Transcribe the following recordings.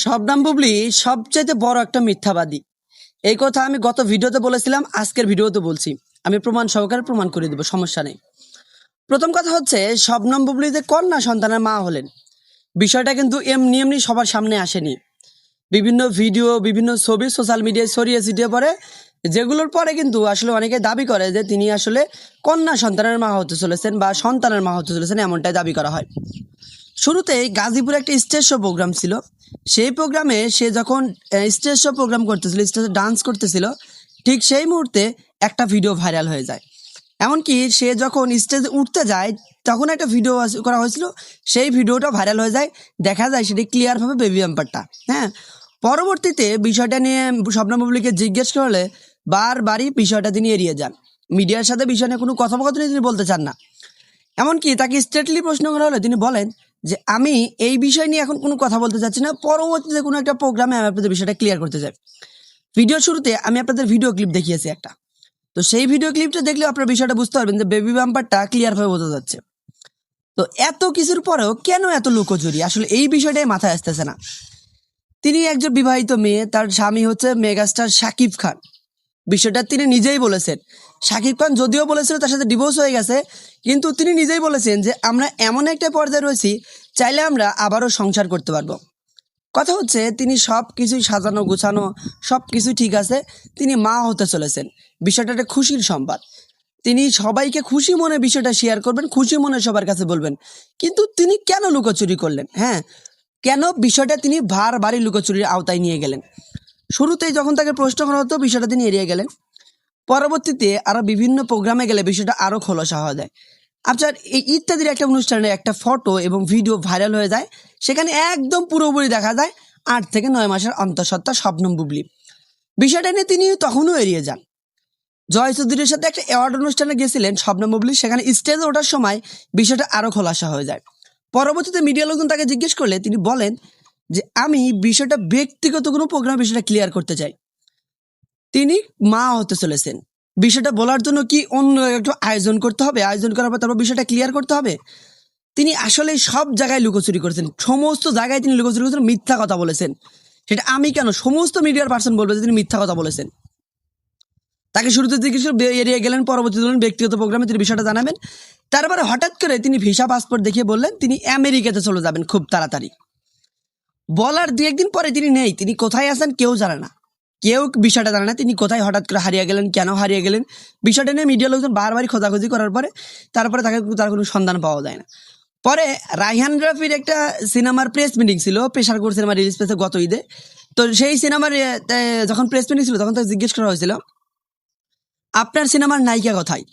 শবনম বুবলি সবচেয়ে বড় একটা মিথ্যাবাদী। এই কথা আমি গত ভিডিওতে বলেছিলাম, আজকের ভিডিওতে বলছি। আমি প্রমাণ সহকারে প্রমাণ করে দেবো, সমস্যা নেই। প্রথম কথা হচ্ছে, শবনম বুবলি যে কন্যা সন্তানের মা হলেন, বিষয়টা কিন্তু এমনি এমনি সবার সামনে আসেনি। বিভিন্ন ভিডিও, বিভিন্ন ছবি সোশ্যাল মিডিয়ায় ছড়িয়ে ছিটিয়ে পড়ে, যেগুলোর পরে কিন্তু আসলে অনেকে দাবি করে যে তিনি আসলে কন্যা সন্তানের মা হতে চলেছেন বা সন্তানের মা হতে চলেছেন, এমনটাই দাবি করা হয়। শুরুতেই গাজীপুরে একটা স্টেজ শো প্রোগ্রাম ছিল। সেই প্রোগ্রামে সে যখন স্টেজ শো প্রোগ্রাম করতেছিল, স্টেজে ডান্স করতেছিল, ঠিক সেই মুহূর্তে একটা ভিডিও ভাইরাল হয়ে যায়। এমনকি সে যখন স্টেজে উঠতে যায়, তখন একটা ভিডিও করা হয়েছিল, সেই ভিডিওটা ভাইরাল হয়ে যায়। দেখা যায় সেটি ক্লিয়ারভাবে বেবি বাম্পারটা। হ্যাঁ, পরবর্তীতে বিষয়টা নিয়ে শবনম বুবলিকে জিজ্ঞেস করলে বারবারই বিষয়টা তিনি এড়িয়ে যান। মিডিয়ার সাথে বিষয় নিয়ে কোনো কথোপকথনই তিনি বলতে চান না। এমনকি তাকে স্ট্রেটলি প্রশ্ন করা হলে তিনি বলেন যে আমি এই বিষয় নিয়ে এখন কোনো কথা বলতে চাচ্ছি না, পরবর্তীতে কোনো একটা প্রোগ্রামে আমি আপনাদের বিষয়টা ক্লিয়ার করতে চাই। ভিডিওর শুরুতে আমি আপনাদের ভিডিও ক্লিপ দেখিয়েছি একটা, তো সেই ভিডিও ক্লিপটা দেখলে আপনারা বিষয়টা বুঝতে পারবেন যে বেবি বাম্পারটা ক্লিয়ারভাবে বোঝা যাচ্ছে। তো এত কিছুর পরেও কেন এত লুকোচুরি, আসলে এই বিষয়টাই মাথায় আসতেছে না। তিনি একজন বিবাহিত মেয়ে, তার স্বামী হচ্ছে মেগাস্টার শাকিব খান। বিষয়টা তিনি নিজেই বলেছেন। শাকিব খান যদিও বলেছিল তার সাথে ডিভোর্স হয়ে গেছে, কিন্তু তিনি নিজেই বলেছেন যে আমরা এমন একটা পর্যায়ে রয়েছি, চাইলে আমরা আবারও সংসার করতে পারবো। কথা হচ্ছে তিনি সব কিছুই সাজানো গোছানো, সব কিছু ঠিক আছে, তিনি মা হতে চলেছেন। বিষয়টা একটা খুশির সংবাদ। তিনি সবাইকে খুশি মনে বিষয়টা শেয়ার করবেন, খুশি মনে সবার কাছে বলবেন। কিন্তু তিনি কেন লুকোচুরি করলেন? হ্যাঁ, কেন বিষয়টা তিনি বারবারই লুকোচুরির আওতায় নিয়ে গেলেন? শুরুতেই যখন তাকে প্রশ্ন করা হতো, বিষয়টা তিনি এড়িয়ে গেলেন। পরবর্তীতে আরো বিভিন্ন প্রোগ্রামে গেলে বিষয়টা আরো খোলাসা হওয়া যায়। আপনার এই ইত্যাদির একটা অনুষ্ঠানে একটা ফটো এবং ভিডিও ভাইরাল হয়ে যায়, সেখানে একদম পুরোপুরি দেখা যায় 8 থেকে 9 মাসের অন্তঃসত্ত্বা শবনম বুবলি। বিষয়টা নিয়ে তিনি তখনও এড়িয়ে যান। জয় চৌধুরীর সাথে একটা অ্যাওয়ার্ড অনুষ্ঠানে গেছিলেন শবনম বুবলি, সেখানে স্টেজে ওঠার সময় বিষয়টা আরো খোলাসা হয়ে যায়। পরবর্তীতে মিডিয়া লোকজন তাকে জিজ্ঞেস করলে তিনি বলেন যে আমি বিষয়টা ব্যক্তিগত কোনো প্রোগ্রামে বিষয়টা ক্লিয়ার করতে চাই। তিনি মা হতে চলেছেন, বিষয়টা বলার জন্য কি অন্য একটু আয়োজন করতে হবে? আয়োজন করার পর তারপর বিষয়টা ক্লিয়ার করতে হবে? তিনি আসলে সব জায়গায় লুকোচুরি করেছেন, সমস্ত জায়গায় তিনি লুকোচুরি করেছেন, মিথ্যা কথা বলেছেন। সেটা আমি কেন, সমস্ত মিডিয়ার পার্সন বলবে যে তিনি মিথ্যা কথা বলেছেন। তাকে শুরুতে জিজ্ঞেস করে এড়িয়ে গেলেন, পরবর্তীতে বললেন ব্যক্তিগত প্রোগ্রামে তিনি বিষয়টা জানাবেন। তারপরে হঠাৎ করে তিনি ভিসা পাসপোর্ট দেখিয়ে বললেন তিনি আমেরিকাতে চলে যাবেন খুব তাড়াতাড়ি। বলার 2-1 দিন পরে তিনি নেই, তিনি কোথায় আছেন কেউ জানে না, কেউ বিষয়টা জানে না তিনি কোথায় হঠাৎ করে হারিয়ে গেলেন, কেন হারিয়ে গেলেন। বিষয়টা নিয়ে মিডিয়া লোকজন বারবারই খোঁজাখুঁজি করার পরে তারপরে তার কোনো সন্ধান পাওয়া যায় না। পরে রায়হান রাফির একটা সিনেমার প্রেস মিটিং ছিল, পেশারপুর সিনেমা রিলিজ পেয়েছে গত ঈদে। তো সেই সিনেমার যখন প্রেস মিটিং ছিল, তখন তাকে জিজ্ঞেস করা হয়েছিল আপনার সিনেমার নায়িকা কোথায়?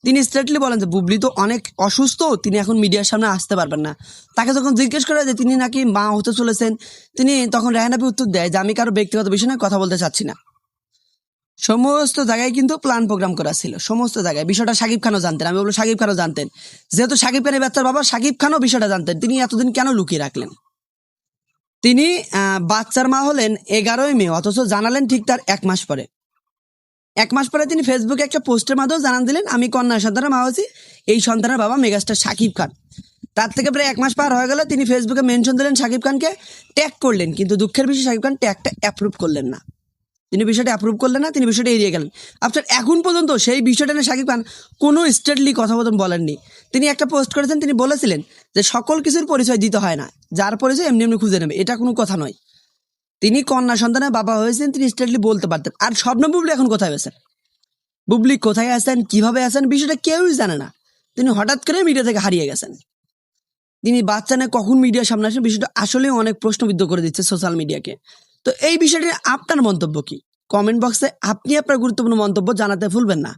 তিনি স্ট্রেটলি বলেন যে বুবলি তো অনেক অসুস্থ, তিনি এখন মিডিয়ার সামনে আসতে পারবেন না। তাকে যখন জিজ্ঞেস করা যে তিনি নাকি মা হতে চলেছেন, তিনি তখন রায়হান রাফি উত্তর দেয় যে আমি কারো ব্যক্তিগত বিষয় নিয়ে কথা বলতে চাচ্ছি না। সমস্ত জায়গায় কিন্তু প্ল্যান প্রোগ্রাম করা ছিল, সমস্ত জায়গায়। বিষয়টা শাকিব খানও জানতেন, আমি বলবো শাকিব খানও জানতেন। যেহেতু শাকিব খানের বাচ্চার বাবা, শাকিব খানও বিষয়টা জানতেন, তিনি এতদিন কেন লুকিয়ে রাখলেন? তিনি বাচ্চার মা হলেন 11ই মে, অথচ জানালেন ঠিক তার 1 মাস পরে। 1 মাস পরে তিনি ফেসবুকে একটা পোস্টের মাধ্যমে জানান দিলেন আমি কন্যা সন্তানের মা হয়েছি, এই সন্তানের বাবা মেগাস্টার শাকিব খান। তার থেকে প্রায় 1 মাস পার হয়ে গেল, তিনি ফেসবুকে মেনশন দিলেন, শাকিব খানকে ট্যাগ করলেন, কিন্তু দুঃখের বিষয় শাকিব খান ট্যাগটা অ্যাপ্রুভ করলেন না। তিনি বিষয়টা অ্যাপ্রুভ করলেন না, তিনি বিষয়টা এড়িয়ে গেলেন। আপনার এখন পর্যন্ত সেই বিষয়টা নিয়ে শাকিব খান কোনো স্টেটলি কথা বলেননি। তিনি একটা পোস্ট করেছেন, তিনি বলেছিলেন যে সকল কিছুর পরিচয় দিতে হয় না, যার পরিচয় এমনি এমনি খুঁজে নেবে, এটা কোনো কথা নয়। তিনি কন্যা সন্তানের বাবা হয়েছেন, তিনি স্টেটলি বলতে পারতেন। আর শবনম বুবলি এখন কোথায় আছেন, বুবলি কোথায় আছেন, কিভাবে আছেন, বিষয়টা কেউই জানে না। তিনি হঠাৎ করে মিডিয়া থেকে হারিয়ে গেছেন। তিনি বাচ্চা নিয়ে কখন মিডিয়ার সামনে আসেন, বিষয়টা আসলে অনেক প্রশ্নবিদ্ধ করে দিচ্ছে সোশ্যাল মিডিয়াকে। তো এই বিষয়টি আপনার মন্তব্য কি? কমেন্ট বক্সে আপনি আপনার গুরুত্বপূর্ণ মন্তব্য জানাতে ভুলবেন না।